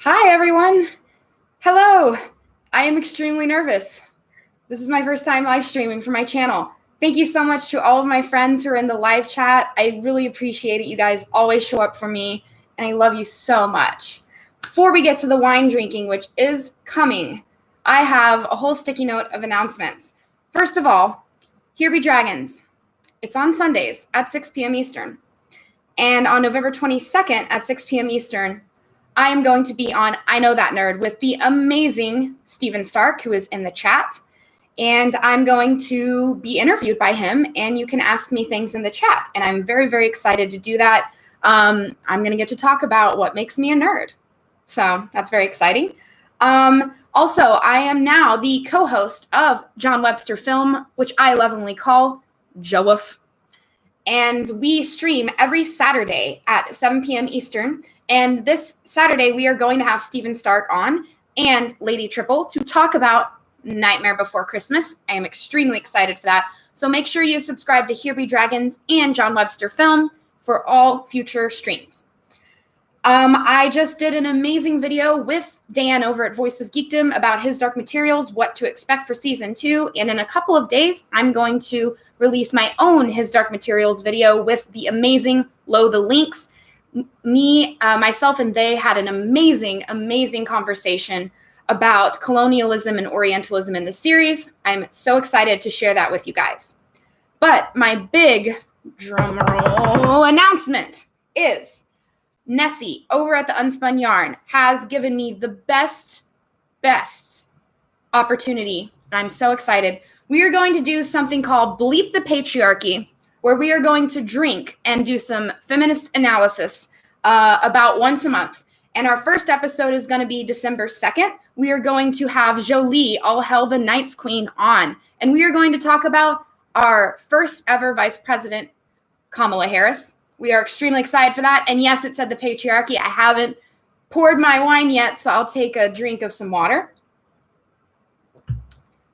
Hi, everyone. Hello. I am extremely nervous. This is my first time live streaming for my channel. Thank you so much to all of my friends who are in the live chat. I really appreciate it. You guys always show up for me, and I love you so much. Before we get to the wine drinking, which is coming, I have a whole sticky note of announcements. First of all, Here Be Dragons. It's on Sundays at 6 p.m. Eastern. And on November 22nd at 6 p.m. Eastern, I am going to be on I Know That Nerd with the amazing Steven Stark, who is in the chat. And I'm going to be interviewed by him, and you can ask me things in the chat. And I'm very, very excited to do that. I'm going to get to talk about what makes me a nerd. So that's very exciting. Also, I am now the co-host of John Webster Film, which I lovingly call JOWF. And we stream every Saturday at 7 p.m. Eastern. And this Saturday, we are going to have Steven Stark on and Lady Triple to talk about Nightmare Before Christmas. I am extremely excited for that. So make sure you subscribe to Here Be Dragons and John Webster Film for all future streams. I just did an amazing video with Dan over at Voice of Geekdom about His Dark Materials, what to expect for season 2. And in a couple of days, I'm going to release my own His Dark Materials video with the amazing Lo the Links. Myself, and they had an amazing, amazing conversation about colonialism and Orientalism in the series. I'm so excited to share that with you guys. But my big drumroll announcement is Nessie over at the Unspun Yarn has given me the best opportunity. And I'm so excited. We are going to do something called Bleep the Patriarchy, where we are going to drink and do some feminist analysis about once a month. And our first episode is going to be December 2nd. We are going to have Jolie, All Hell the Night's Queen, on. And we are going to talk about our first ever Vice President, Kamala Harris. We are extremely excited for that. And yes, it said the patriarchy. I haven't poured my wine yet, so I'll take a drink of some water.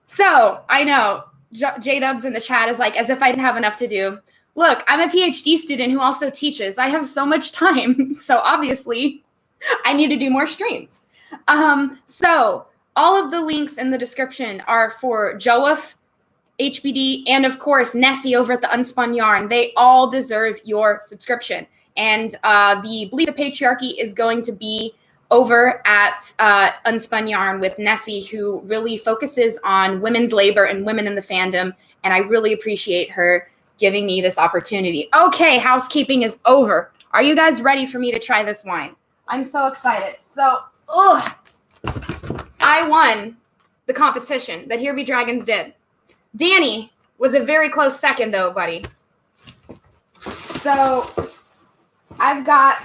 So I know J-Dubs in the chat is like, as if I didn't have enough to do. Look, I'm a PhD student who also teaches. I have so much time. So obviously, I need to do more streams. So all of the links in the description are for JOWF, HBD, and of course, Nessie over at the Unspun Yarn. They all deserve your subscription. And the Bleep the Patriarchy is going to be over at Unspun Yarn with Nessie, who really focuses on women's labor and women in the fandom. And I really appreciate her giving me this opportunity. Okay, housekeeping is over. Are you guys ready for me to try this wine? I'm so excited. So, I won the competition that Here Be Dragons did. Danny was a very close second, though, buddy. So, I've got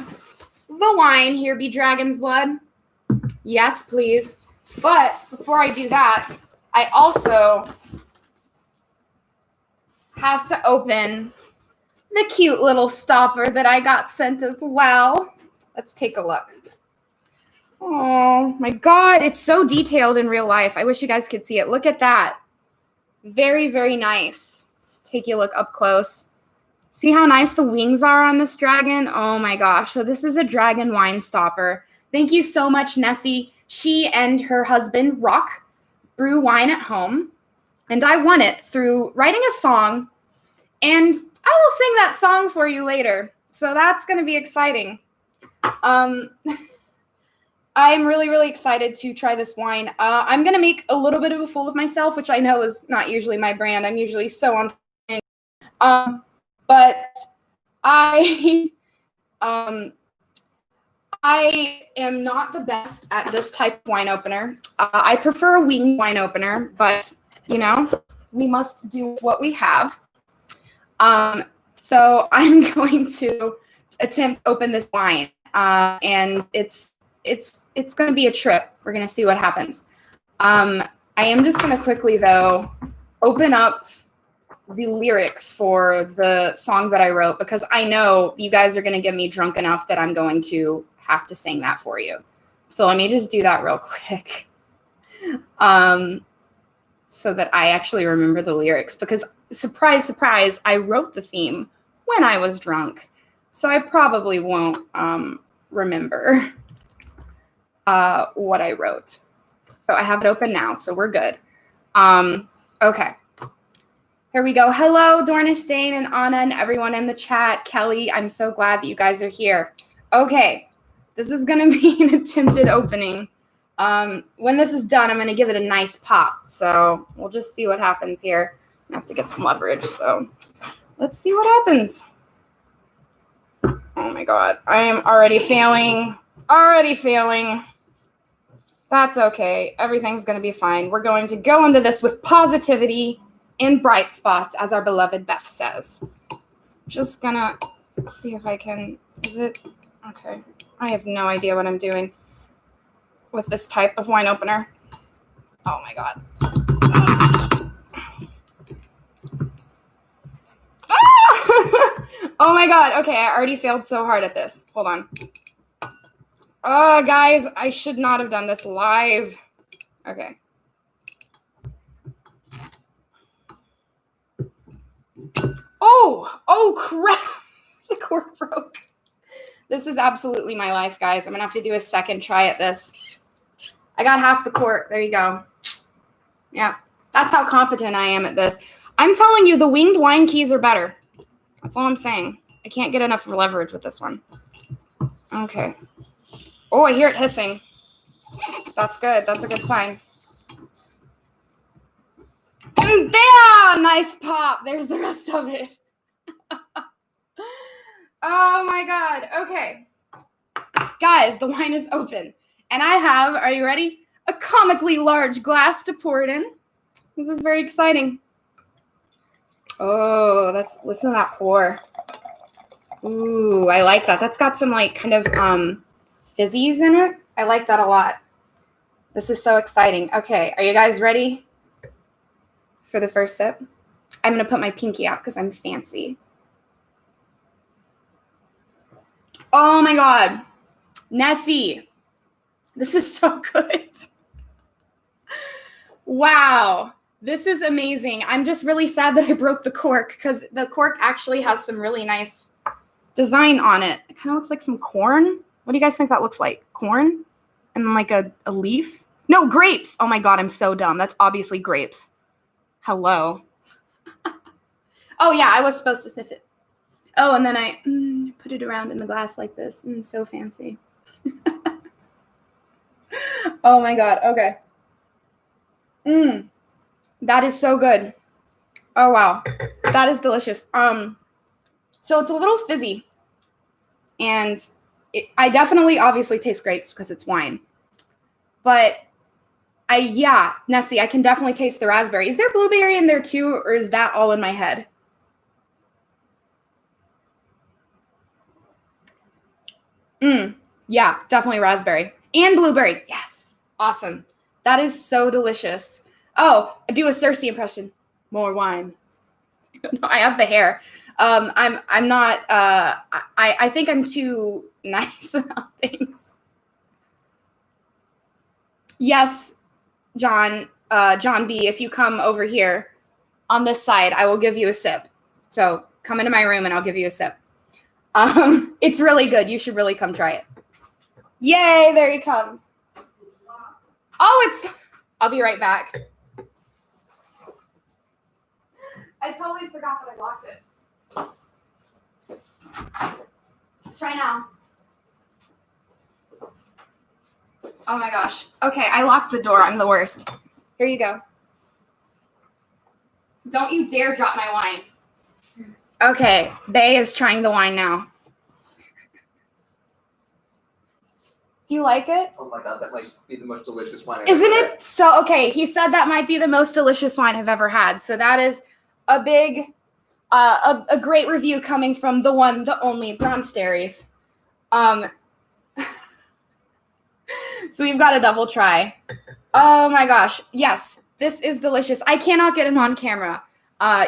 the wine, Here Be Dragon's Blood. Yes, please. But before I do that, I also have to open the cute little stopper that I got sent as well. Let's take a look. Oh my God, it's so detailed in real life. I wish you guys could see it. Look at that. Very, very nice. Let's take a look up close. See how nice the wings are on this dragon? Oh my gosh. So this is a dragon wine stopper. Thank you so much, Nessie. She and her husband, Rock, brew wine at home. And I won it through writing a song. And I will sing that song for you later. So that's going to be exciting. I'm really, really excited to try this wine. I'm going to make a little bit of a fool of myself, which I know is not usually my brand. I'm usually so on point. But I am not the best at this type of wine opener. I prefer a wing wine opener, but, you know, we must do what we have. So I'm going to attempt to open this wine, and it's going to be a trip. We're going to see what happens. I am just going to quickly, though, open up the lyrics for the song that I wrote, because I know you guys are going to get me drunk enough that I'm going to have to sing that for you. So let me just do that real quick, so that I actually remember the lyrics, because surprise, surprise, I wrote the theme when I was drunk. So I probably won't remember. what I wrote. So I have it open now, so we're good. Okay. Here we go. Hello, Dornish, Dane, and Anna, and everyone in the chat. Kelly, I'm so glad that you guys are here. Okay, this is going to be an attempted opening. When this is done, I'm going to give it a nice pop. So we'll just see what happens here. I have to get some leverage, so let's see what happens. Oh my God, I am already failing. Already failing. That's okay. Everything's going to be fine. We're going to go into this with positivity and bright spots, as our beloved Beth says. Just gonna see if I can, is it? Okay. I have no idea what I'm doing with this type of wine opener. Oh my God. Oh my God. Okay, I already failed so hard at this. Hold on. Oh, guys, I should not have done this live. Okay. Oh, crap. The cork broke. This is absolutely my life, guys. I'm going to have to do a second try at this. I got half the cork. There you go. Yeah, that's how competent I am at this. I'm telling you, the winged wine keys are better. That's all I'm saying. I can't get enough leverage with this one. Okay. Oh, I hear it hissing. That's good. That's a good sign. And there! Nice pop. There's the rest of it. Oh, my God. Okay. Guys, the wine is open. And I have, are you ready? A comically large glass to pour it in. This is very exciting. Oh, listen to that pour. Ooh, I like that. That's got some like kind of fizzies in it. I like that a lot. This is so exciting. Okay, are you guys ready for the first sip? I'm going to put my pinky out because I'm fancy. Oh my God. Nessie. This is so good. Wow. This is amazing. I'm just really sad that I broke the cork because the cork actually has some really nice design on it. It kind of looks like some corn. What do you guys think that looks like? Corn? And then like a leaf? No, grapes. Oh my God, I'm so dumb. That's obviously grapes. Hello. Oh yeah, I was supposed to sniff it. Oh, and then I put it around in the glass like this. So fancy. Oh my God. Okay. That is so good. Oh wow. That is delicious. So it's a little fizzy. And I definitely obviously taste grapes because it's wine. But Nessie, I can definitely taste the raspberry. Is there blueberry in there too, or is that all in my head? Yeah, definitely raspberry. And blueberry. Yes. Awesome. That is so delicious. Oh, I do a Cersei impression. More wine. I have the hair. I'm not I think I'm too nice about things. Yes, John B, if you come over here on this side, I will give you a sip. So come into my room and I'll give you a sip. It's really good. You should really come try it. Yay, there he comes. Oh, I'll be right back. I totally forgot that I locked it. Try now. Oh my gosh. Okay, I locked the door. I'm the worst. Here you go. Don't you dare drop my wine. Okay, Bay is trying the wine now. Do you like it? Oh my God, that might be the most delicious wine I've Isn't ever it? So, okay, he said that might be the most delicious wine I've ever had. So that is a big, a great review coming from the one, the only Bronsteries. So we've got a double try. Oh my gosh. Yes, this is delicious. I cannot get him on camera.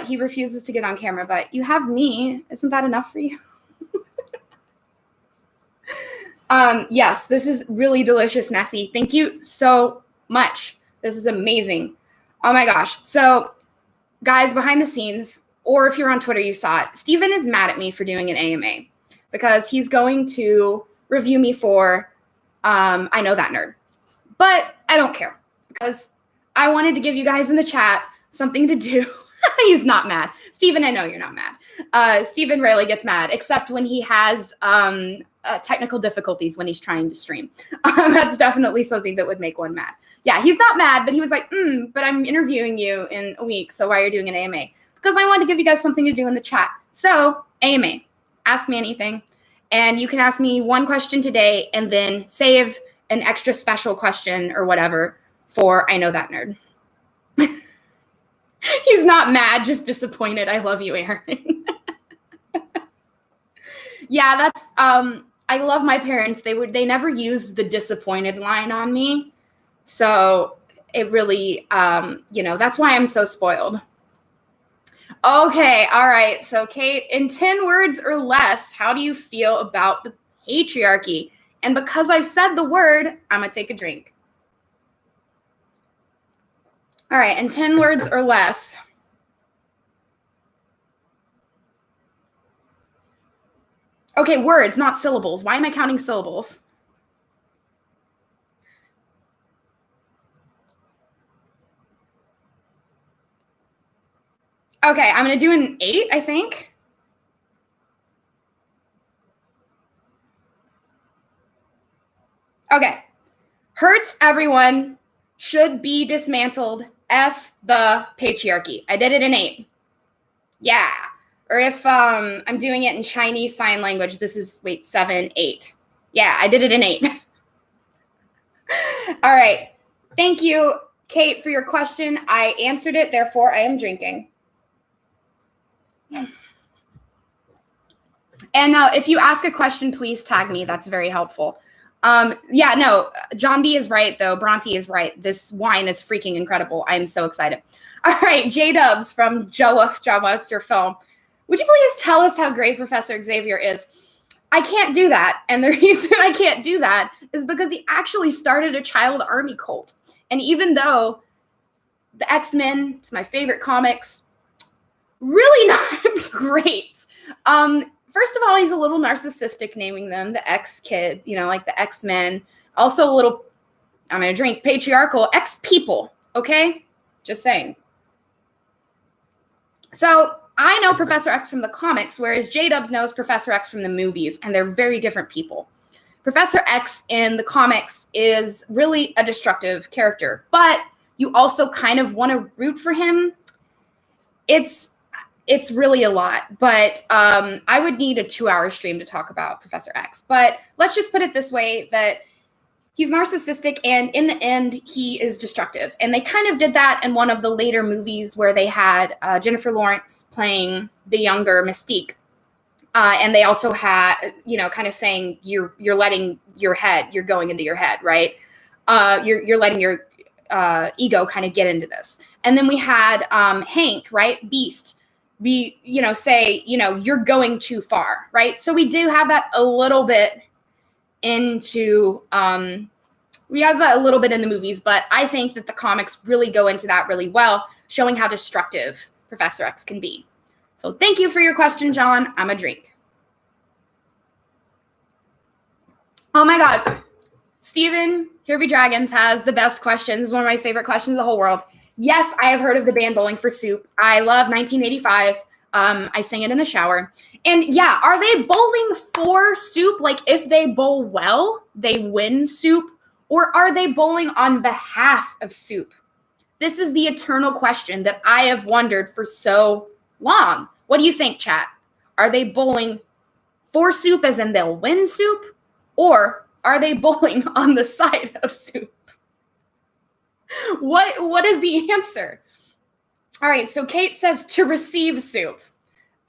He refuses to get on camera, but you have me. Isn't that enough for you? Yes, this is really delicious, Nessie. Thank you so much. This is amazing. Oh my gosh. So, guys, behind the scenes, or if you're on Twitter, you saw it. Steven is mad at me for doing an AMA because he's going to review me for I know that nerd. But I don't care because I wanted to give you guys in the chat something to do. He's not mad. Steven, I know you're not mad. Steven rarely gets mad, except when he has technical difficulties when he's trying to stream. That's definitely something that would make one mad. Yeah, he's not mad, but he was like, but I'm interviewing you in a week, so why are you doing an AMA? Because I wanted to give you guys something to do in the chat. So, AMA, ask me anything. And you can ask me one question today and then save an extra special question or whatever for I Know That Nerd. He's not mad, just disappointed. I love you, Aaron. Yeah, that's I love my parents. They never used the disappointed line on me. So it really that's why I'm so spoiled. Okay, all right. So Kate, in 10 words or less, how do you feel about the patriarchy? And because I said the word, I'm gonna take a drink. All right, in 10 words or less. Okay, words, not syllables. Why am I counting syllables? Okay, I'm going to do an 8, I think. Okay. Hurts everyone, should be dismantled, F the patriarchy. I did it in 8. Yeah. Or if I'm doing it in Chinese sign language, this is, 7, 8. Yeah, I did it in 8. All right. Thank you, Kate, for your question. I answered it, therefore I am drinking. And if you ask a question, please tag me. That's very helpful. Yeah, no, John B is right, though. Bronte is right. This wine is freaking incredible. I'm so excited. All right, J-Dubs from Joe Wester Film. Would you please tell us how great Professor Xavier is? I can't do that. And the reason I can't do that is because he actually started a child army cult. And even though the X-Men, it's my favorite comics, really not great. First of all, he's a little narcissistic naming them the X-Kid, like the X-Men. Also a little, I'm going to drink, patriarchal X-People, okay? Just saying. So I know Professor X from the comics, whereas J-Dubs knows Professor X from the movies, and they're very different people. Professor X in the comics is really a destructive character, but you also kind of want to root for him. It's really a lot, but I would need a 2-hour stream to talk about Professor X. But let's just put it this way, that he's narcissistic, and in the end, he is destructive. And they kind of did that in one of the later movies where they had Jennifer Lawrence playing the younger Mystique. And they also had, kind of saying, you're letting your head, you're going into your head, right? You're letting your ego kind of get into this. And then we had Hank, right? Beast. We, say, you're going too far, right? So we do have that a little bit into, we have that a little bit in the movies, but I think that the comics really go into that really well, showing how destructive Professor X can be. So thank you for your question, John. I'm a drink. Oh my God. Steven, Here Be Dragons has the best questions, one of my favorite questions in the whole world. Yes, I have heard of the band Bowling for Soup. I love 1985. I sang it in the shower. And yeah, are they bowling for soup? Like if they bowl well, they win soup? Or are they bowling on behalf of soup? This is the eternal question that I have wondered for so long. What do you think, chat? Are they bowling for soup as in they'll win soup? Or are they bowling on the side of soup? What is the answer? All right, so Kate says to receive soup.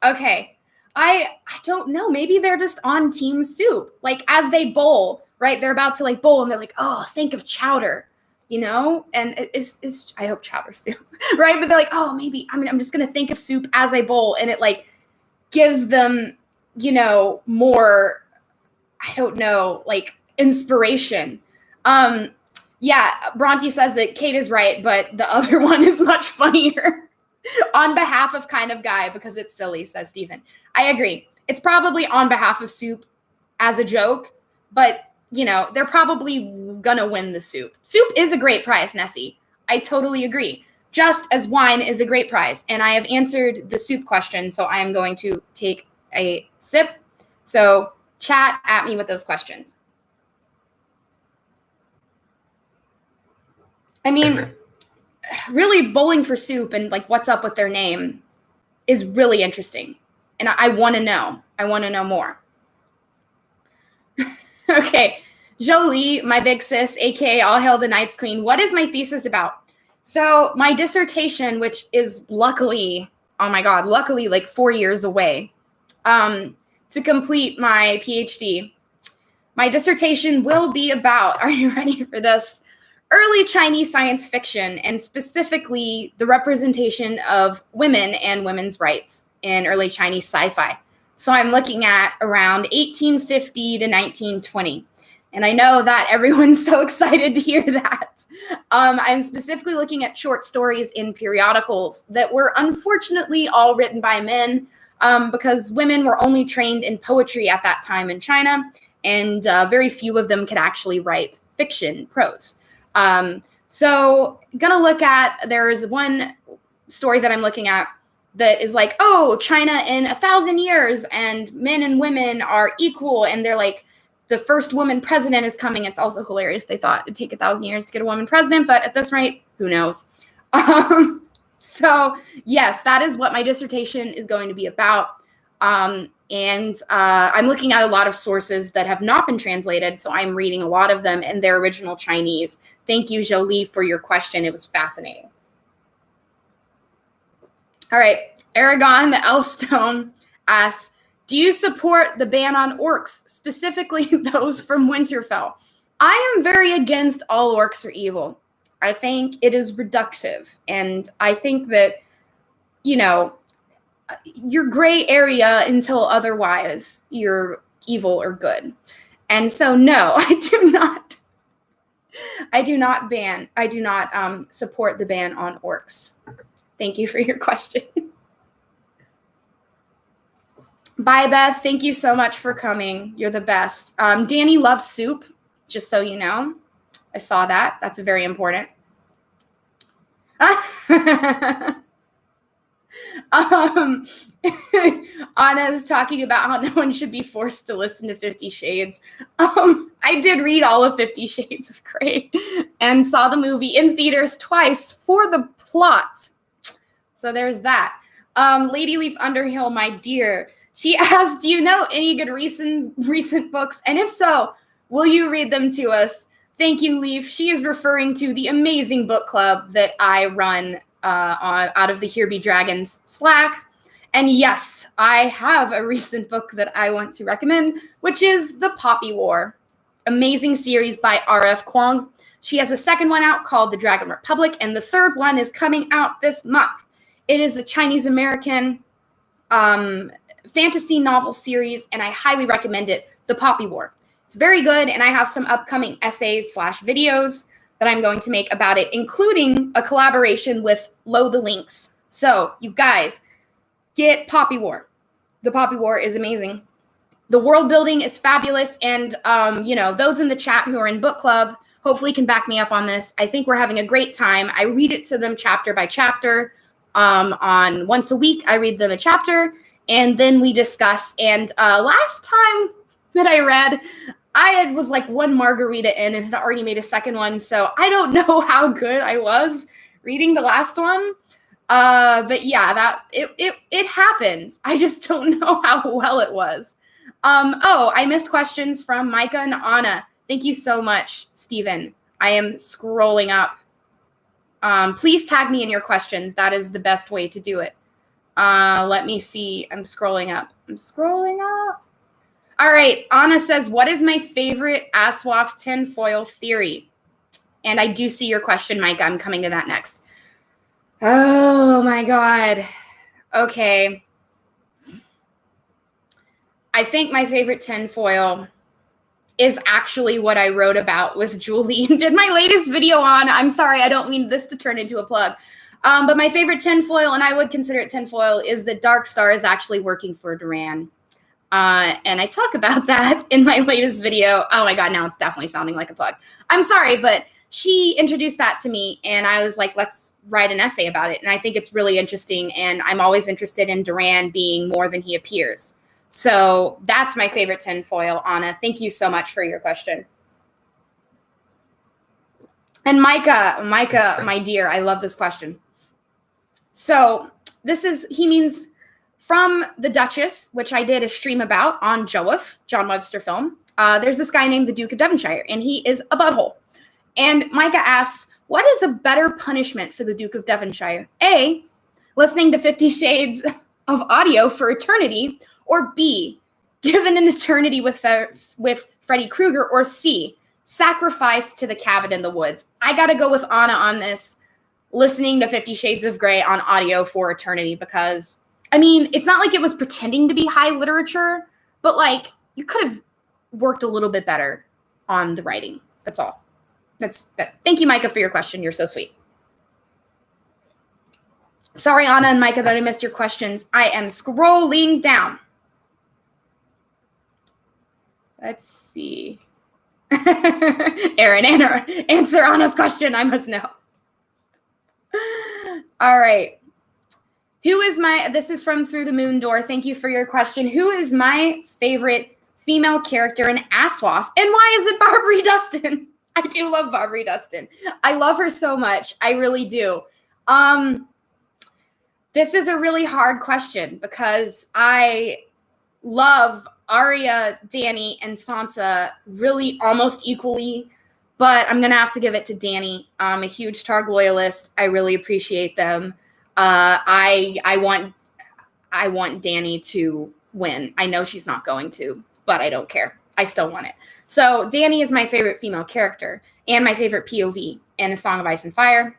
Okay, I don't know. Maybe they're just on team soup. Like as they bowl, right? They're about to like bowl and they're like, oh, think of chowder, And it's I hope chowder soup, right? But they're like, oh, maybe, I'm just going to think of soup as I bowl. And it like gives them, more, I don't know, like inspiration. Yeah, Bronte says that Kate is right, but the other one is much funnier. On behalf of kind of guy, because it's silly, says Stephen. I agree. It's probably on behalf of soup as a joke, but they're probably gonna win the soup. Soup is a great prize, Nessie. I totally agree. Just as wine is a great prize. And I have answered the soup question, so I am going to take a sip. So chat at me with those questions. I mean, really bowling for soup and like what's up with their name is really interesting. And I want to know. I want to know more. Okay. Jolie, my big sis, aka All Hail the Night's Queen. What is my thesis about? So my dissertation, which is luckily like 4 years away to complete my PhD. My dissertation will be about, are you ready for this? Early Chinese science fiction, and specifically the representation of women and women's rights in early Chinese sci-fi. So I'm looking at around 1850 to 1920. And I know that everyone's so excited to hear that. I'm specifically looking at short stories in periodicals that were unfortunately all written by men because women were only trained in poetry at that time in China, and very few of them could actually write fiction, prose. So gonna look at, there's one story that I'm looking at that is like, oh, China in 1,000 years and men and women are equal. And they're like, the first woman president is coming. It's also hilarious. They thought it'd take 1,000 years to get a woman president, but at this rate, who knows? So yes, that is what my dissertation is going to be about. And I'm looking at a lot of sources that have not been translated, so I'm reading a lot of them in their original Chinese. Thank you, Jolie, for your question. It was fascinating. All right, Aragon the Elstone asks, do you support the ban on orcs, specifically those from Winterfell? I am very against all orcs are evil. I think it is reductive, and I think that, your gray area until otherwise you're evil or good. And so no, I do not support the ban on orcs. Thank you for your question. Bye, Beth. Thank you so much for coming. You're the best. Danny loves soup, just so you know. I saw that. That's very important. Anna's talking about how no one should be forced to listen to 50 Shades. I did read all of 50 Shades of Grey and saw the movie in theaters twice for the plot. So there's that. Lady Leaf Underhill, my dear, she asked, do you know any good recent books? And if so, will you read them to us? Thank you, Leaf. She is referring to the amazing book club that I run out of the Here Be Dragons Slack. And yes, I have a recent book that I want to recommend, which is The Poppy War. Amazing series by R.F. Kuang. She has a second one out called The Dragon Republic, and the third one is coming out this month. It is a Chinese-American fantasy novel series, and I highly recommend it, The Poppy War. It's very good, and I have some upcoming essays/videos that I'm going to make about it, including a collaboration with Lo the Lynx. So, you guys, get Poppy War. The Poppy War is amazing. The world building is fabulous, and those in the chat who are in book club hopefully can back me up on this. I think we're having a great time. I read it to them chapter by chapter. On once a week, I read them a chapter, and then we discuss. And last time that I read, I was like one margarita in and had already made a second one, so I don't know how good I was reading the last one. But yeah, that it happens. I just don't know how well it was. I missed questions from Micah and Anna. Thank you so much, Stephen. I am scrolling up. Please tag me in your questions. That is the best way to do it. Let me see. I'm scrolling up. All right. Anna says, what is my favorite Aswath tinfoil theory? And I do see your question, Mike. I'm coming to that next. Oh, my God. Okay. I think my favorite tinfoil is actually what I wrote about with Julie and did my latest video on. I'm sorry, I don't mean this to turn into a plug. But my favorite tinfoil, and I would consider it tinfoil, is that Dark Star is actually working for Duran. And I talk about that in my latest video. Oh my God, now it's definitely sounding like a plug. I'm sorry, but she introduced that to me and I was like, let's write an essay about it. And I think it's really interesting. And I'm always interested in Duran being more than he appears. So that's my favorite tinfoil, Anna. Thank you so much for your question. And Micah, my dear, I love this question. So he means from The Duchess, which I did a stream about on Jowif, John Webster film. There's this guy named the Duke of Devonshire, and he is a butthole. And Micah asks, what is a better punishment for the Duke of Devonshire? A, listening to 50 Shades of audio for eternity, or B, given an eternity with Freddy Krueger, or C, sacrificed to the cabin in the woods? I got to go with Anna on this, listening to 50 Shades of Grey on audio for eternity, because, I mean, it's not like it was pretending to be high literature, but, like, you could have worked a little bit better on the writing. That's all. Thank you, Micah, for your question. You're so sweet. Sorry, Anna and Micah, that I missed your questions. I am scrolling down. Let's see. Aaron, answer Anna's question. I must know. All right. This is from Through the Moon Door. Thank you for your question. Who is my favorite female character in Aswath? And why is it Barbary Dustin? I do love Barbary Dustin. I love her so much. I really do. This is a really hard question because I love Arya, Dany, and Sansa really almost equally, but I'm going to have to give it to Dany. I'm a huge Targ loyalist. I really appreciate them. I want Dany to win. I know she's not going to, but I don't care. I still want it. So Dany is my favorite female character and my favorite POV in A Song of Ice and Fire.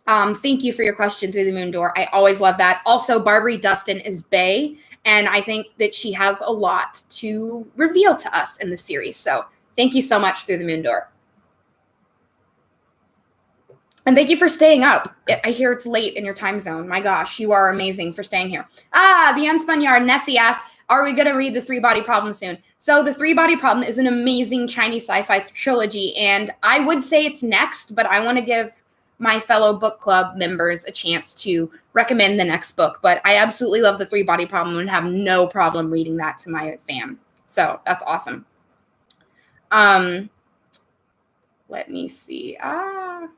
Thank you for your question, Through the Moon Door. I always love that. Also, Barbary Dustin is bae, and I think that she has a lot to reveal to us in the series. So thank you so much, Through the Moon Door. And thank you for staying up. I hear it's late in your time zone. My gosh, you are amazing for staying here. The Unspun Yard, Nessie asks, are we going to read The Three Body Problem soon? So The Three Body Problem is an amazing Chinese sci-fi trilogy, and I would say it's next, but I want to give my fellow book club members a chance to recommend the next book. But I absolutely love The Three Body Problem and have no problem reading that to my fam. So that's awesome. Let me see. Oh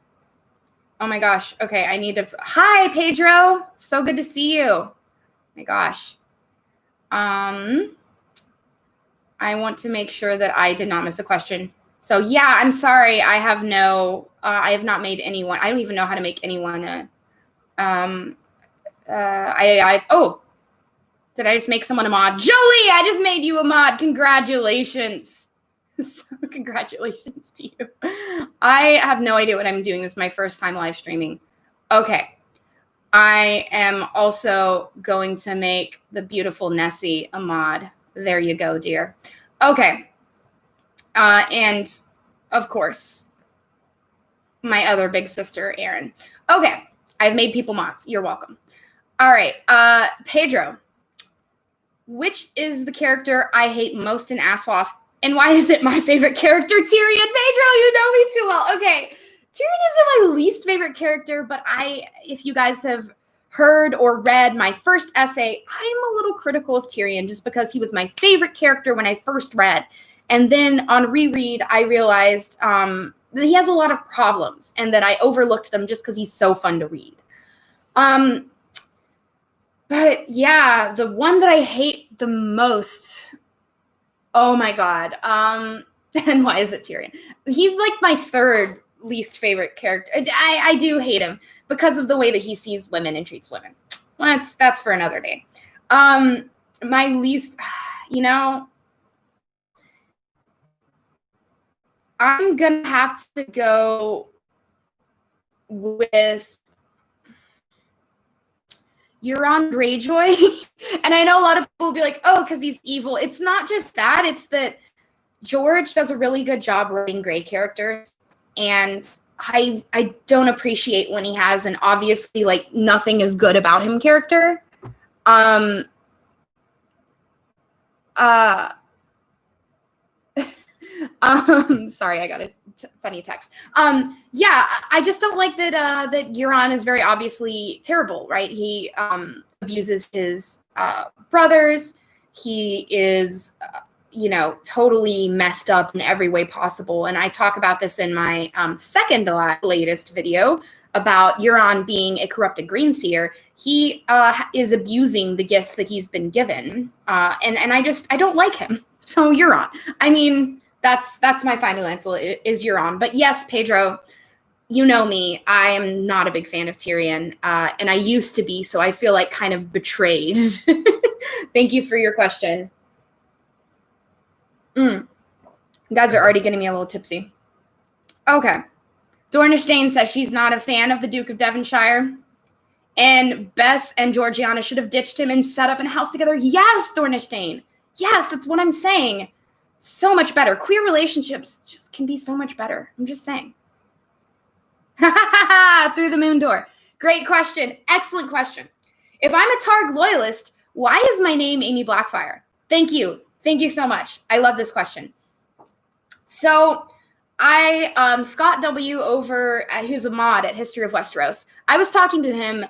my gosh. Okay, I need to. Hi, Pedro. So good to see you. Oh my gosh. I want to make sure that I did not miss a question. So yeah, I'm sorry. I have not made anyone. I don't even know how to make anyone did I just make someone a mod? Jolie, I just made you a mod. Congratulations. So congratulations to you. I have no idea what I'm doing. This is my first time live streaming. Okay. I am also going to make the beautiful Nessie a mod. There you go, dear. Okay. And of course, my other big sister, Erin. Okay. I've made people mods. You're welcome. All right. Pedro, which is the character I hate most in Aswath? And why is it my favorite character? Tyrion. Pedro, you know me too well. Okay. Tyrion isn't my least favorite character, but if you guys have heard or read my first essay, I'm a little critical of Tyrion just because he was my favorite character when I first read. And then on reread, I realized that he has a lot of problems and that I overlooked them just because he's so fun to read. But yeah, the one that I hate the most, oh my God. And why is it Tyrion? He's like my third least favorite character. I do hate him because of the way that he sees women and treats women. Well, that's for another day. My least, I'm going to have to go with Euron Greyjoy. And I know a lot of people will be like, oh, because he's evil. It's not just that. It's that George does a really good job writing Grey characters. And I don't appreciate when he has an obviously like nothing is good about him character. Sorry, I got a funny text. Yeah, I just don't like that that Euron is very obviously terrible, right? He abuses his brothers. He is totally messed up in every way possible. And I talk about this in my second to latest video about Euron being a corrupted greenseer. He is abusing the gifts that he's been given. And I don't like him. So Euron, I mean, that's my final answer is Euron. But yes, Pedro, you know me, I am not a big fan of Tyrion. And I used to be, so I feel like kind of betrayed. Thank you for your question. You guys are already getting me a little tipsy. Okay. Dornestein says she's not a fan of the Duke of Devonshire. And Bess and Georgiana should have ditched him and set up a house together. Yes, Dornestein. Yes, that's what I'm saying. So much better. Queer relationships just can be so much better. I'm just saying. Through the moon door. Great question. Excellent question. If I'm a Targ loyalist, why is my name Amy Blackfire? Thank you. Thank you so much. I love this question. So Scott W. over, who's a mod at History of Westeros, I was talking to him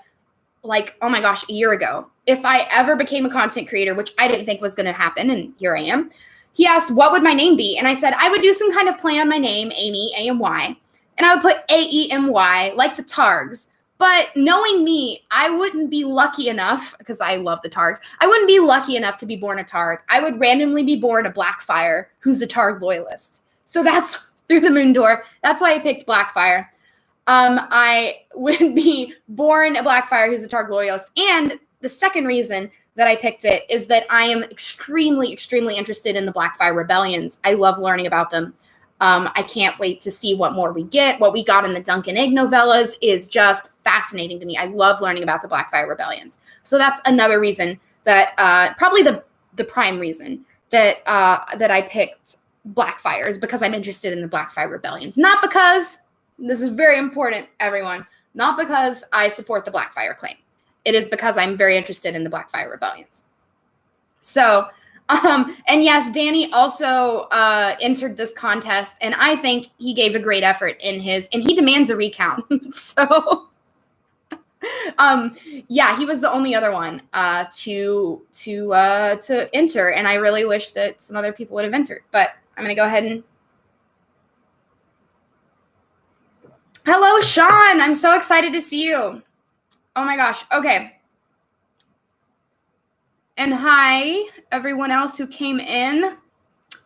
like, oh my gosh, a year ago. If I ever became a content creator, which I didn't think was going to happen, and here I am, he asked, what would my name be? And I said, I would do some kind of play on my name, Amy, A-M-Y, and I would put A-E-M-Y, like the Targs. But knowing me, I wouldn't be lucky enough, because I love the Targs, I wouldn't be lucky enough to be born a Targ. I would randomly be born a Blackfire who's a Targ loyalist. So that's through the moon door. That's why I picked Blackfire. I would be born a Blackfire who's a Targ loyalist. And the second reason that I picked it is that I am extremely, extremely interested in the Blackfire rebellions. I love learning about them. I can't wait to see what more we get. What we got in the Duncan Egg novellas is just fascinating to me. I love learning about the Blackfire rebellions. So that's another reason that probably the prime reason that I picked Blackfire is because I'm interested in the Blackfire rebellions. Not because, this is very important, everyone, not because I support the Blackfire claim. It is because I'm very interested in the Blackfire rebellions. So, and yes, Danny also entered this contest, and I think he gave a great effort in his, and he demands a recount. So, yeah, he was the only other one to enter, and I really wish that some other people would have entered. But I'm gonna go ahead and. Hello, Sean. I'm so excited to see you. Oh my gosh. Okay. And hi, everyone else who came in.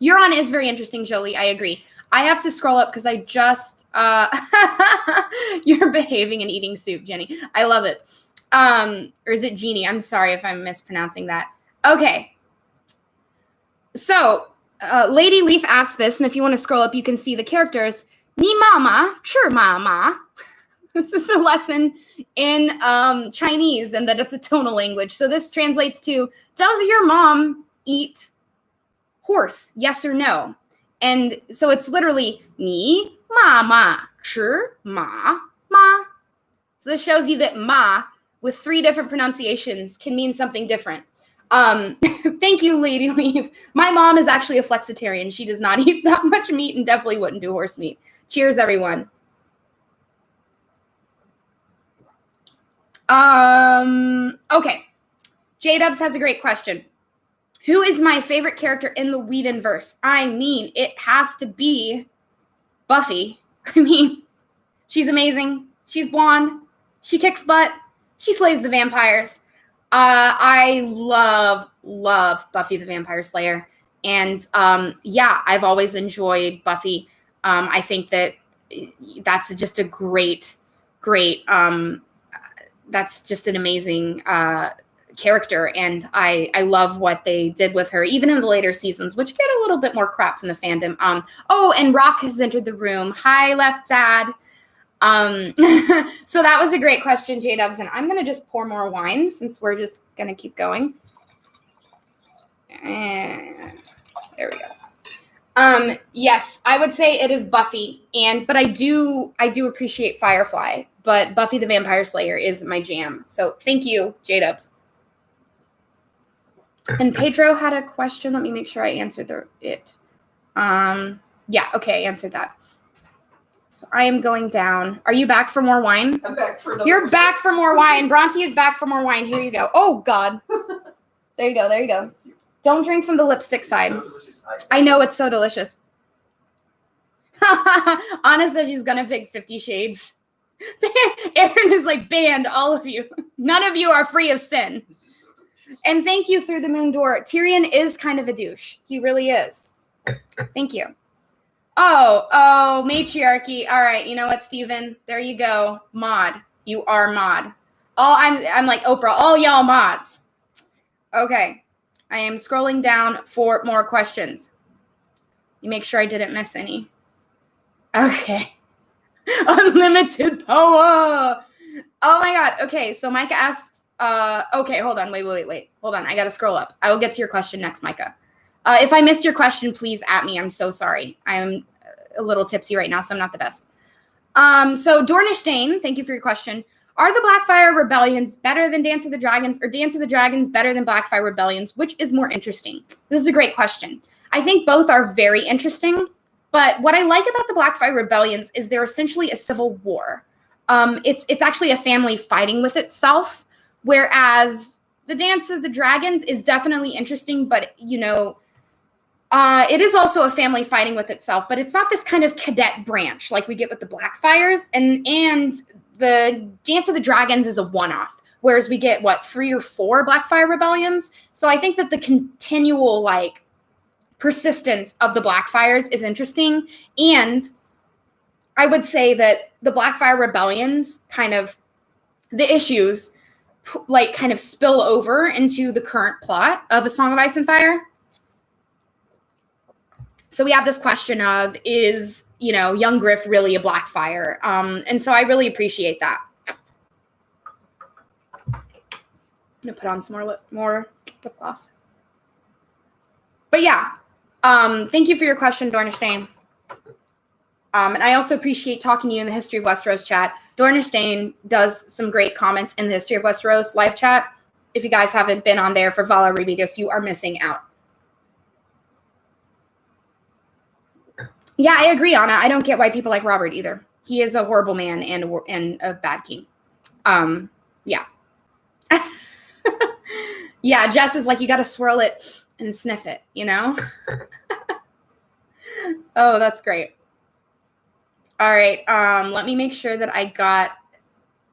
Euron is very interesting, Jolie. I agree. I have to scroll up because I just, you're behaving and eating soup, Jenny. I love it. Or is it Jeannie? I'm sorry if I'm mispronouncing that. Okay. So, Lady Leaf asked this, and if you want to scroll up, you can see the characters. Ni mama, sure mama. This is a lesson in Chinese, and that it's a tonal language. So this translates to, does your mom eat horse? Yes or no? And so it's literally, ni mama, sure ma, ma. So this shows you that ma, with 3 different pronunciations, can mean something different. Thank you, Lady Leaf. My mom is actually a flexitarian. She does not eat that much meat and definitely wouldn't do horse meat. Cheers, everyone. Okay. J-Dubs has a great question. Who is my favorite character in the Whedonverse? I mean, it has to be Buffy. I mean, she's amazing. She's blonde. She kicks butt. She slays the vampires. I love Buffy the Vampire Slayer. And yeah, I've always enjoyed Buffy. I think that that's just a great, that's just an amazing character. And I love what they did with her, even in the later seasons, which get a little bit more crap from the fandom. Oh, and Rock has entered the room. Hi, Left Dad. So that was a great question, J-Dubs. And I'm going to just pour more wine since we're just going to keep going. And there we go. Yes, I would say it is Buffy, but I do appreciate Firefly, but Buffy the Vampire Slayer is my jam. So thank you, J-Dubs. And Pedro had a question. Let me make sure I answered it. Yeah, okay, I answered that. So I am going down. Are you back for more wine? I'm back for another. You're back for more wine. Bronte is back for more wine. Here you go. Oh, God. There you go. There you go. Don't drink from the lipstick side. So delicious. I know it's so delicious. Anna says she's going to pick 50 Shades. Aaron is like, banned, all of you. None of you are free of sin. This is so delicious. And thank you Through the Moon Door. Tyrion is kind of a douche. He really is. Thank you. Oh, matriarchy. All right, you know what, Steven? There you go. Mod. You are mod. I'm like Oprah. All y'all mods. Okay. I am scrolling down for more questions. You make sure I didn't miss any. Okay. Unlimited power. Oh my God. Okay, so Micah asks, okay, hold on. Wait. Hold on. I got to scroll up. I will get to your question next, Micah. If I missed your question, please at me. I'm so sorry. I'm a little tipsy right now, so I'm not the best. So Dornish Dane, thank you for your question. Are the Blackfire Rebellions better than Dance of the Dragons, or Dance of the Dragons better than Blackfire Rebellions? Which is more interesting? This is a great question. I think both are very interesting, but what I like about the Blackfire Rebellions is they're essentially a civil war. It's actually a family fighting with itself, whereas the Dance of the Dragons is definitely interesting, but, you know, it is also a family fighting with itself, but it's not this kind of cadet branch like we get with the Blackfires. And the Dance of the Dragons is a one-off, whereas we get, 3 or 4 Blackfire Rebellions? So I think that the continual, persistence of the Blackfires is interesting. And I would say that the Blackfire Rebellions the issues, kind of spill over into the current plot of A Song of Ice and Fire. So we have this question of, is, young Griff really a Blackfire? And so I really appreciate that. I'm going to put on some more lip gloss. But yeah, thank you for your question, Dornish Dane. And I also appreciate talking to you in the History of Westeros chat. Dornish Dane does some great comments in the History of Westeros live chat. If you guys haven't been on there for Vala Revidos, you are missing out. Yeah, I agree, Anna. I don't get why people like Robert either. He is a horrible man and a bad king. Yeah. Yeah, Jess is like, you got to swirl it and sniff it, Oh, that's great. All right, let me make sure that I got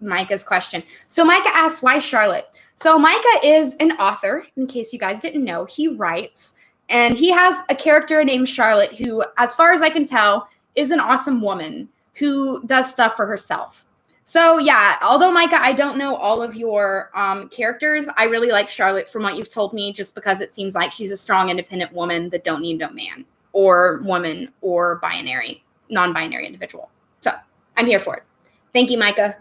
Micah's question. So Micah asks, why Charlotte? So Micah is an author, in case you guys didn't know. He writes. And he has a character named Charlotte who, as far as I can tell, is an awesome woman who does stuff for herself. So yeah, although Micah, I don't know all of your characters, I really like Charlotte from what you've told me, just because it seems like she's a strong, independent woman that don't need no man or woman or non-binary individual. So I'm here for it. Thank you, Micah.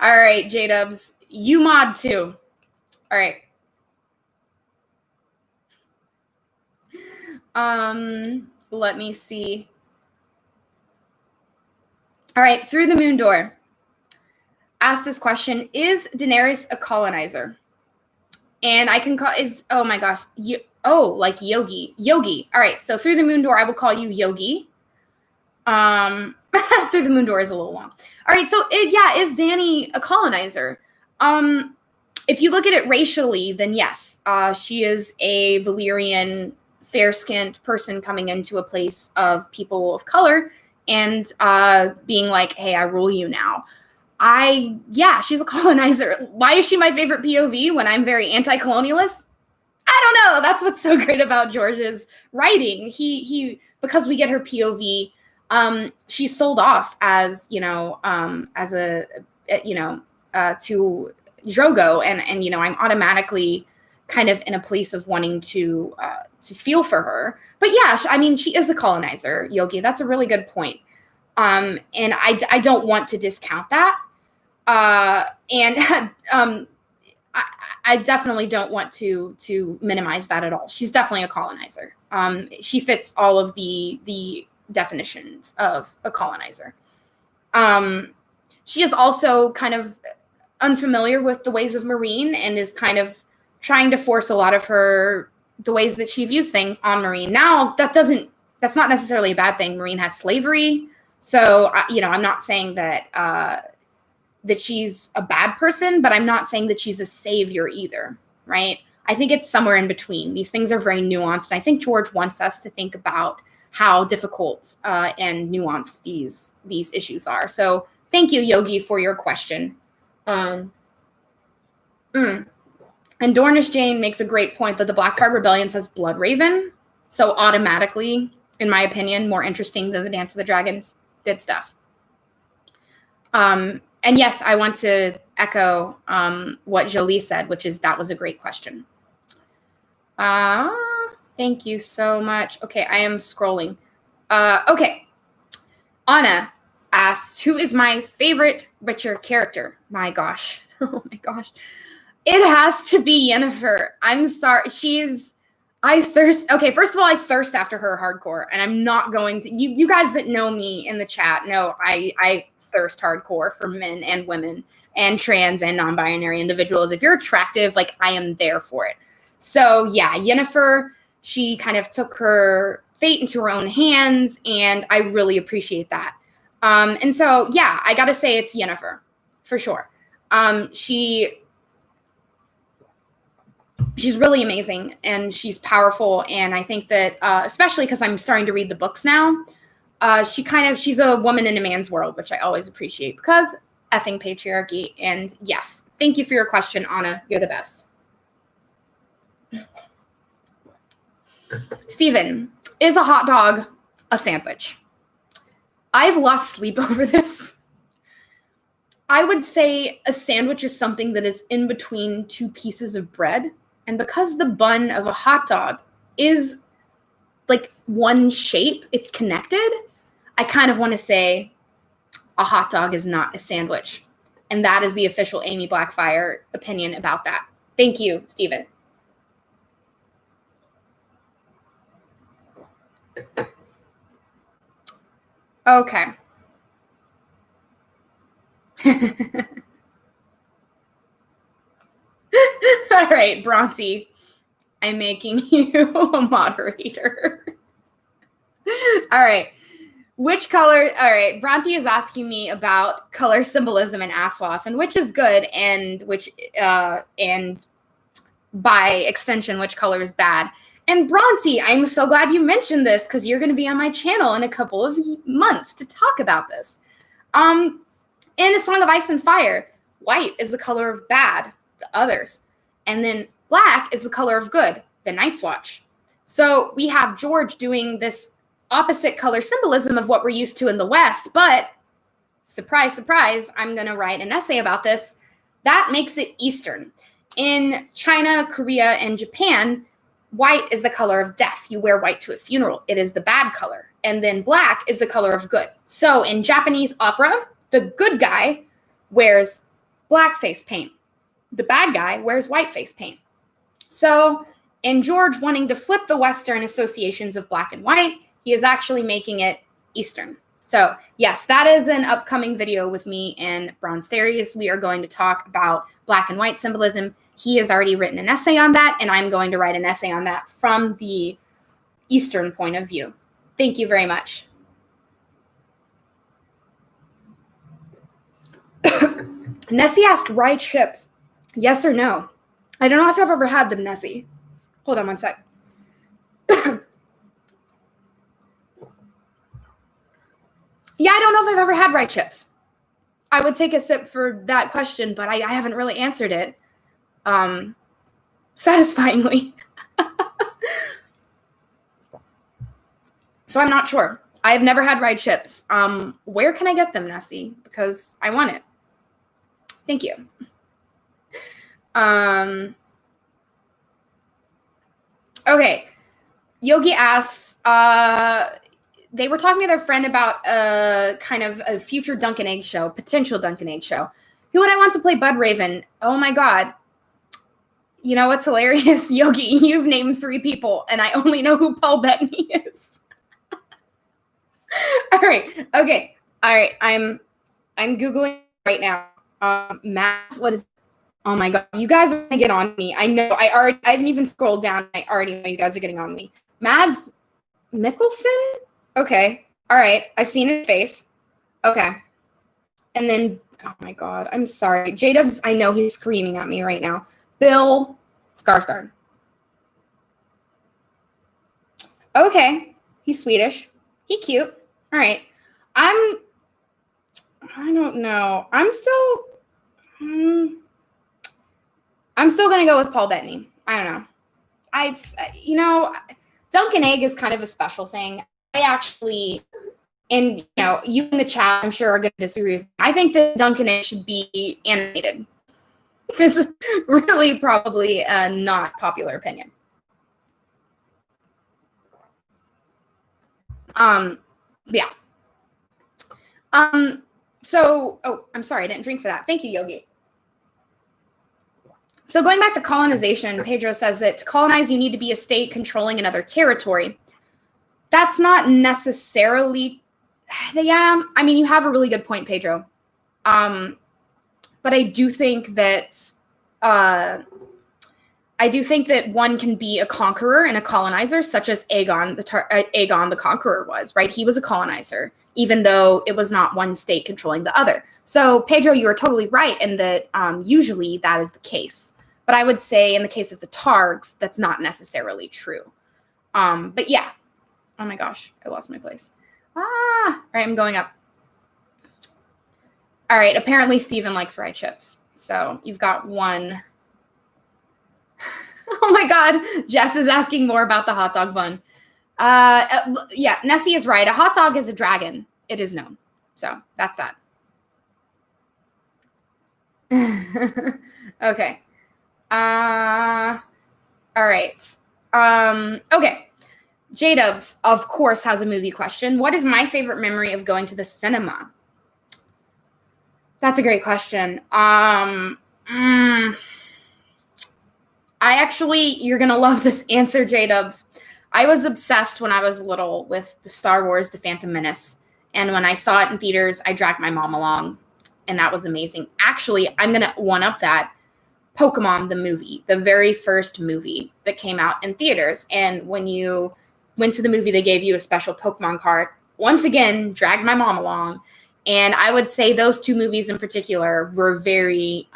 All right, J-Dubs, you mod too. All right. Let me see. All right, Through the Moon Door. Ask this question: is Daenerys a colonizer? And I can call oh my gosh, like Yogi. Yogi. All right, so Through the Moon Door, I will call you Yogi. Through the Moon Door is a little long. All right, so is Dany a colonizer? If you look at it racially, then yes, she is a Valyrian fair-skinned person coming into a place of people of color and being like, hey, I rule you now. She's a colonizer. Why is she my favorite POV when I'm very anti-colonialist? I don't know. That's what's so great about George's writing. He because we get her POV, she's sold off as, as a, to Drogo. And, I'm automatically kind of in a place of wanting to feel for her. But yeah, she is a colonizer, Yogi. That's a really good point. And I don't want to discount that. I definitely don't want to minimize that at all. She's definitely a colonizer. She fits all of the definitions of a colonizer. she is also kind of unfamiliar with the ways of Marine and is kind of trying to force a lot of the ways that she views things on Marine. Now, that's not necessarily a bad thing. Marine has slavery. So, I'm not saying that she's a bad person, but I'm not saying that she's a savior either, right? I think it's somewhere in between. These things are very nuanced. I think George wants us to think about how difficult and nuanced these issues are. So thank you, Yogi, for your question. And Dornish Jane makes a great point that the Blackfire Rebellion says Blood Raven. So automatically, in my opinion, more interesting than the Dance of the Dragons. Good stuff. And yes, I want to echo what Jolie said, which is that was a great question. Thank you so much. Okay, I am scrolling. Okay. Anna asks, who is my favorite Witcher character? My gosh. Oh my gosh. It has to be Yennefer. I'm sorry. Okay, first of all, I thirst after her hardcore, and I'm not going to, you guys that know me in the chat know I thirst hardcore for men and women and trans and non-binary individuals. If you're attractive, like, I am there for it. So yeah, Yennefer, she kind of took her fate into her own hands, and I really appreciate that. And so, yeah, I got to say it's Yennefer for sure. She's really amazing, and she's powerful. And I think that, especially because I'm starting to read the books now, she's a woman in a man's world, which I always appreciate because effing patriarchy. And yes, thank you for your question, Anna. You're the best. Steven, is a hot dog a sandwich? I've lost sleep over this. I would say a sandwich is something that is in between two pieces of bread. And because the bun of a hot dog is like one shape, it's connected, I kind of want to say a hot dog is not a sandwich. And that is the official Amy Blackfire opinion about that. Thank you, Stephen. Okay. All right, Bronte, I'm making you a moderator. All right. Which color? All right. Bronte is asking me about color symbolism in Aswath, and which is good, and which, and by extension, which color is bad. And Bronte, I'm so glad you mentioned this because you're going to be on my channel in a couple of months to talk about this. In A Song of Ice and Fire, white is the color of bad, the others. And then black is the color of good, the Night's Watch. So we have George doing this opposite color symbolism of what we're used to in the West, but surprise, surprise, I'm going to write an essay about this. That makes it Eastern. In China, Korea, and Japan, white is the color of death. You wear white to a funeral. It is the bad color. And then black is the color of good. So in Japanese opera, the good guy wears black face paint. The bad guy wears white face paint. So in George wanting to flip the Western associations of black and white, he is actually making it Eastern. So yes, that is an upcoming video with me and Bronze Darius. We are going to talk about black and white symbolism. He has already written an essay on that, and I'm going to write an essay on that from the Eastern point of view. Thank you very much. Nessie asked rye chips. Yes or no? I don't know if I've ever had them, Nessie. Hold on one sec. Yeah, I don't know if I've ever had rye chips. I would take a sip for that question, but I haven't really answered it satisfyingly. So I'm not sure. I have never had rye chips. Where can I get them, Nessie? Because I want it. Thank you. Okay. Yogi asks, they were talking to their friend about kind of a future Dunk and Egg show, potential Dunk and Egg show. Who would I want to play Bud Raven? Oh my God. You know what's hilarious? Yogi, you've named 3 people, and I only know who Paul Bettany is. All right. Okay. All right. I'm Googling right now. Max, what is? Oh my god, you guys are gonna get on me. I know. I haven't even scrolled down. I already know you guys are getting on me. Mads Mikkelsen. Okay. All right. I've seen his face. Okay. And then, oh my god, I'm sorry. J-Dubs, I know he's screaming at me right now. Bill Skarsgård. Okay. He's Swedish. He cute. All right. I don't know. I'm still going to go with Paul Bettany. I don't know. Dunk and Egg is kind of a special thing. I actually, and you in the chat, I'm sure are going to disagree with me. I think that Dunk and Egg should be animated. This is really probably a not popular opinion. Yeah. So, I'm sorry, I didn't drink for that. Thank you, Yogi. So going back to colonization, Pedro says that to colonize, you need to be a state controlling another territory. That's not necessarily, yeah, I mean, you have a really good point, Pedro. But I do think that, one can be a conqueror and a colonizer, such as Aegon the Conqueror was, right? He was a colonizer, even though it was not one state controlling the other. So, Pedro, you are totally right in that usually that is the case. But I would say in the case of the Targs, that's not necessarily true. But yeah. Oh my gosh, I lost my place. All right, I'm going up. All right, apparently Steven likes rye chips. So you've got one. Oh my God, Jess is asking more about the hot dog bun. Yeah, Nessie is right. A hot dog is a dragon. It is known. So that's that. Okay. All right. Okay. J-Dubs, of course, has a movie question. What is my favorite memory of going to the cinema? That's a great question. You're going to love this answer, J-Dubs. I was obsessed when I was little with the Star Wars, The Phantom Menace. And when I saw it in theaters, I dragged my mom along. And that was amazing. Actually, I'm going to one-up that. Pokemon, the movie, the very first movie that came out in theaters. And when you went to the movie, they gave you a special Pokemon card. Once again, dragged my mom along. And I would say those two movies in particular were very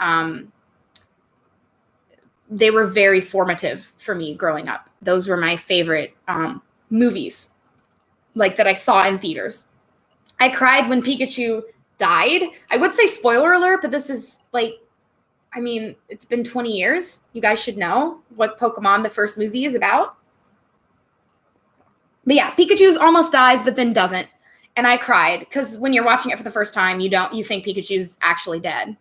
formative for me growing up. Those were my favorite movies, like that I saw in theaters. I cried when Pikachu died. I would say spoiler alert, but this is it's been 20 years. You guys should know what Pokemon, the first movie, is about. But yeah, Pikachu almost dies, but then doesn't. And I cried because when you're watching it for the first time, you think Pikachu's actually dead.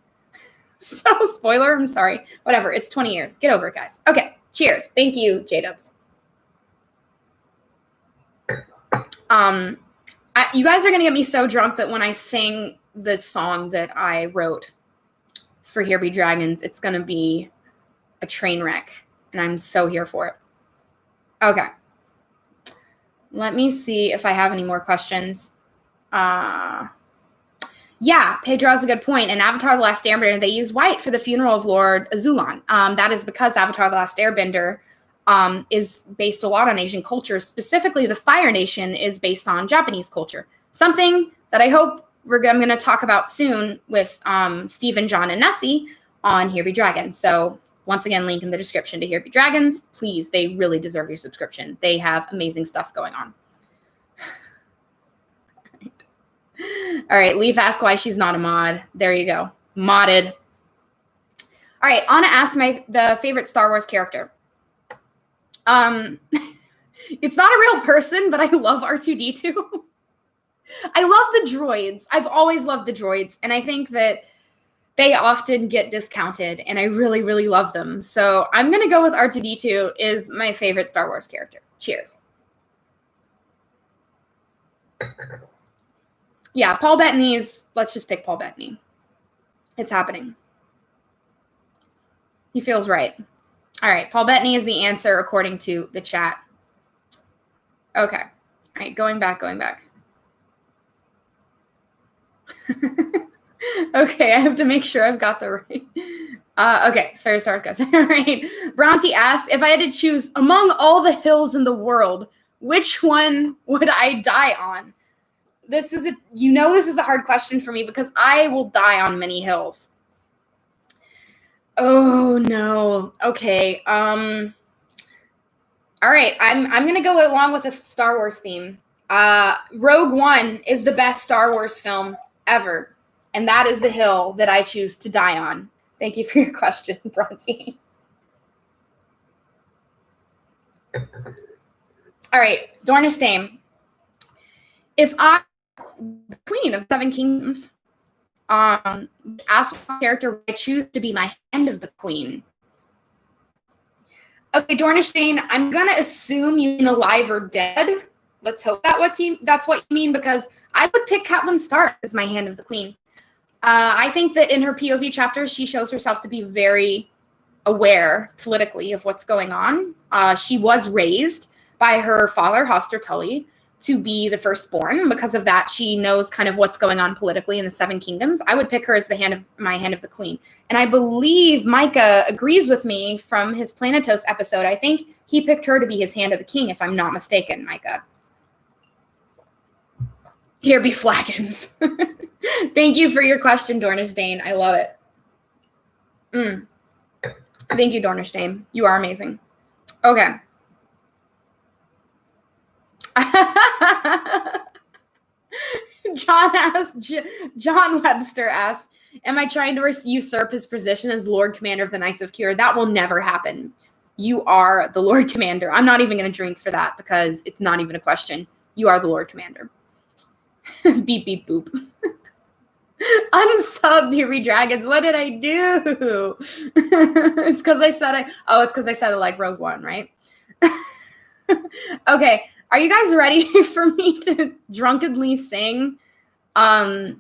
So spoiler, I'm sorry. Whatever, it's 20 years. Get over it, guys. Okay, cheers. Thank you, J-Dubs. You guys are going to get me so drunk that when I sing the song that I wrote for Here Be Dragons, it's going to be a train wreck. And I'm so here for it. Okay. Let me see if I have any more questions. Yeah, Pedro has a good point. In Avatar The Last Airbender, they use white for the funeral of Lord Azulon. That is because Avatar The Last Airbender is based a lot on Asian culture. Specifically, the Fire Nation is based on Japanese culture. Something that I hope I'm going to talk about soon with Stephen, John, and Nessie on Here Be Dragons. So once again, link in the description to Here Be Dragons. Please, they really deserve your subscription. They have amazing stuff going on. All right, Leaf asked why she's not a mod. There you go. Modded. All right, Anna asked the favorite Star Wars character. It's not a real person, but I love R2-D2. I love the droids. I've always loved the droids, and I think that they often get discounted, and I really, really love them. So I'm going to go with R2-D2 is my favorite Star Wars character. Cheers. Yeah, Paul Bettany let's just pick Paul Bettany. It's happening. He feels right. All right, Paul Bettany is the answer according to the chat. Okay. All right, going back. Okay, I have to make sure I've got the right. Okay, Fairy Stars goes. All right. Bronte asks, if I had to choose among all the hills in the world, which one would I die on? This is a hard question for me because I will die on many hills. Oh no. Okay. All right. I'm gonna go along with a Star Wars theme. Rogue One is the best Star Wars film ever, and that is the hill that I choose to die on. Thank you for your question, Bronte. All right, Dornish Dame. If I Queen of Seven Kingdoms, ask what character I choose to be my Hand of the Queen. Okay, Dornish Dane, I'm gonna assume you mean alive or dead. Let's hope that's what you mean, because I would pick Catelyn Stark as my Hand of the Queen. I think that in her POV chapters, she shows herself to be very aware politically of what's going on. She was raised by her father, Hoster Tully, to be the firstborn. Because of that, she knows kind of what's going on politically in the Seven Kingdoms. I would pick her as my Hand of the Queen. And I believe Micah agrees with me from his Planetos episode. I think he picked her to be his Hand of the King, if I'm not mistaken, Micah. Here be flagons. Thank you for your question, Dornish Dane. I love it. Thank you, Dornish Dane. You are amazing. Okay. John Webster asks, am I trying to usurp his position as Lord Commander of the Knights of Kira? That will never happen. You are the Lord Commander. I'm not even going to drink for that because it's not even a question. You are the Lord Commander. Beep, beep, boop. Unsubbed, here we dragons. What did I do? It's because I said I like Rogue One, right? Okay. Are you guys ready for me to drunkenly sing the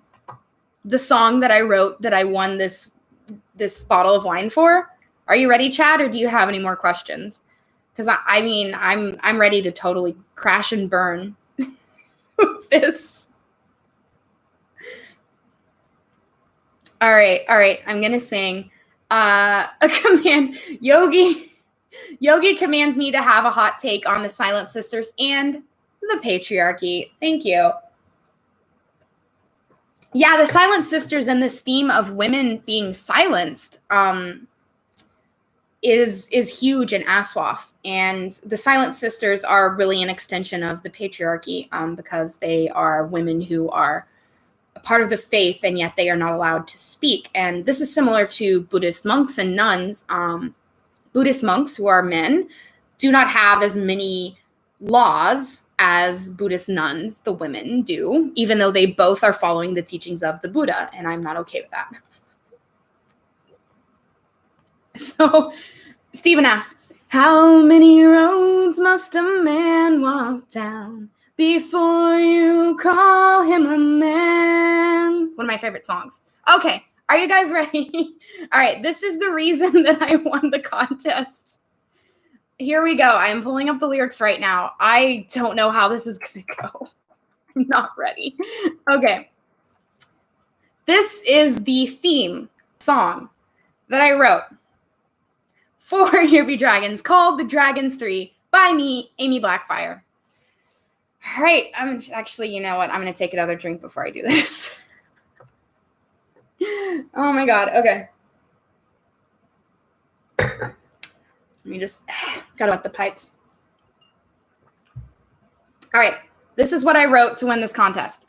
song that I wrote that I won this bottle of wine for? Are you ready, Chad, or do you have any more questions? Because I'm ready to totally crash and burn with this. All right. I'm gonna sing a command. Yogi commands me to have a hot take on the Silent Sisters and the patriarchy. Thank you. Yeah, the Silent Sisters and this theme of women being silenced is huge in Aswath. And the Silent Sisters are really an extension of the patriarchy because they are women who are a part of the faith, and yet they are not allowed to speak. And this is similar to Buddhist monks and nuns. Buddhist monks, who are men, do not have as many laws as Buddhist nuns, the women, do, even though they both are following the teachings of the Buddha, and I'm not okay with that. So Stephen asks, how many roads must a man walk down before you call him a man? One of my favorite songs. Okay. Are you guys ready? All right, this is the reason that I won the contest. Here we go. I am pulling up the lyrics right now. I don't know how this is going to go. I'm not ready. Okay. This is the theme song that I wrote for Here Be Dragons, called The Dragons 3 by me, Amy Blackfire. All right. Actually, you know what? I'm going to take another drink before I do this. Oh my God. Okay. Let me just gotta wet the pipes. All right. This is what I wrote to win this contest.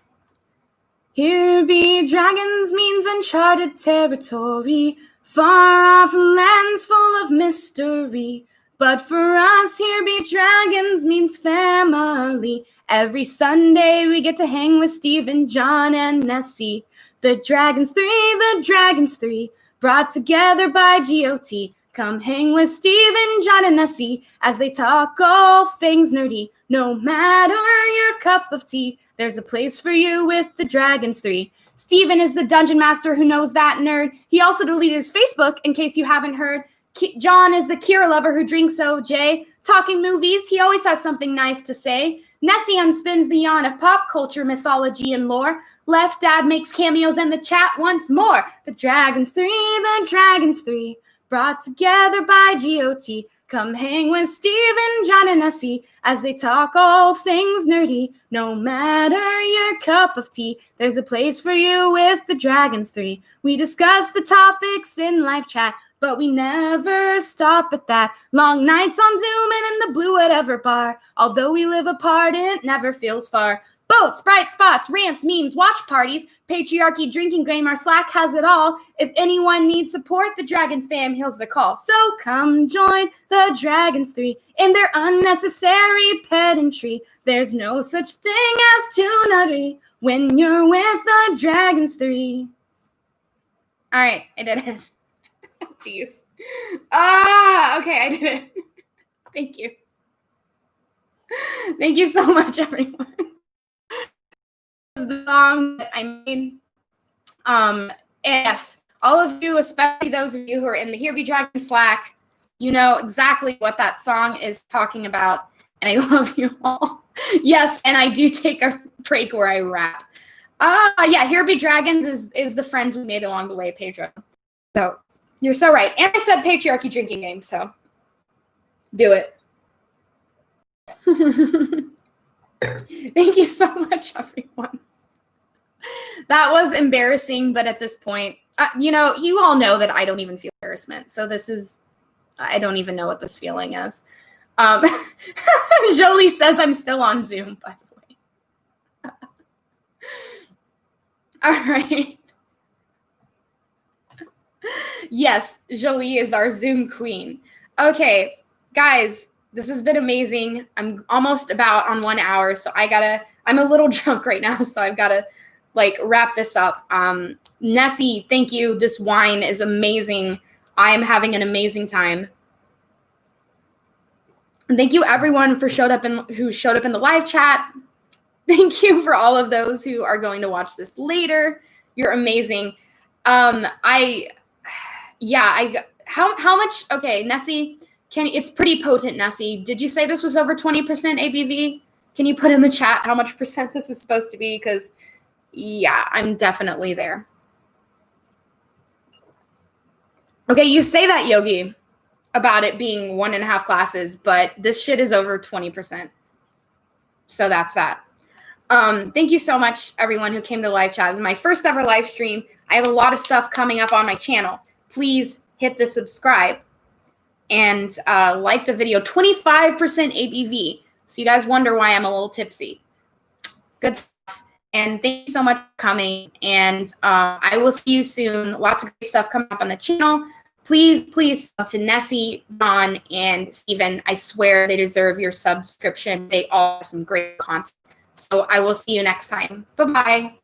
Here be dragons means uncharted territory, far off lands full of mystery. But for us, here be dragons means family. Every Sunday we get to hang with Stephen, John, and Nessie. The Dragons 3, brought together by GOT. Come hang with Stephen, John, and Nessie as they talk all things nerdy. No matter your cup of tea, there's a place for you with the Dragons 3. Stephen is the dungeon master who knows that nerd. He also deleted his Facebook, in case you haven't heard. John is the Kira lover who drinks OJ. Talking movies, he always has something nice to say. Nessie unspins the yarn of pop culture, mythology, and lore. Left Dad makes cameos in the chat once more. The Dragons 3, brought together by GOT. Come hang with Steven, John, and Nessie as they talk all things nerdy. No matter your cup of tea, there's a place for you with the Dragons 3. We discuss the topics in live chat, but we never stop at that. Long nights on Zoom and in the Blue Whatever bar. Although we live apart, it never feels far. Boats, bright spots, rants, memes, watch parties, patriarchy, drinking game, our Slack has it all. If anyone needs support, the Dragon fam heals the call. So come join the Dragons 3 in their unnecessary pedantry. There's no such thing as too nutty when you're with the Dragons 3. All right, I did it. Jeez. Okay, I did it. Thank you. Thank you so much, everyone. The song that I made. Yes, all of you, especially those of you who are in the Here Be Dragon Slack, you know exactly what that song is talking about, and I love you all. Yes, and I do take a break where I rap. Yeah, Here Be Dragons is the friends we made along the way, Pedro. So you're so right. And I said patriarchy drinking game, so do it. Thank you so much, everyone. That was embarrassing, but at this point, you know, you all know that I don't even feel embarrassment. So this is, I don't even know what this feeling is. Jolie says I'm still on Zoom, by the way. All right. Yes, Jolie is our Zoom queen. Okay, guys, this has been amazing. I'm almost about on 1 hour, so I'm a little drunk right now, so I've got to wrap this up. Nessie, thank you. This wine is amazing. I am having an amazing time. And thank you everyone who showed up in the live chat. Thank you for all of those who are going to watch this later. You're amazing. How much? Okay, Nessie, it's pretty potent, Nessie. Did you say this was over 20% ABV? Can you put in the chat how much percent this is supposed to be? Because yeah, I'm definitely there. Okay, you say that, Yogi, about it being 1.5 glasses, but this shit is over 20%. So that's that. Thank you so much, everyone who came to live chat. This is my first ever live stream. I have a lot of stuff coming up on my channel. Please hit the subscribe and like the video. 25% ABV. So you guys wonder why I'm a little tipsy. Good stuff. And thank you so much for coming. And I will see you soon. Lots of great stuff coming up on the channel. Please sub to Nessie, Don, and Steven. I swear they deserve your subscription. They all have some great content. So I will see you next time. Bye-bye.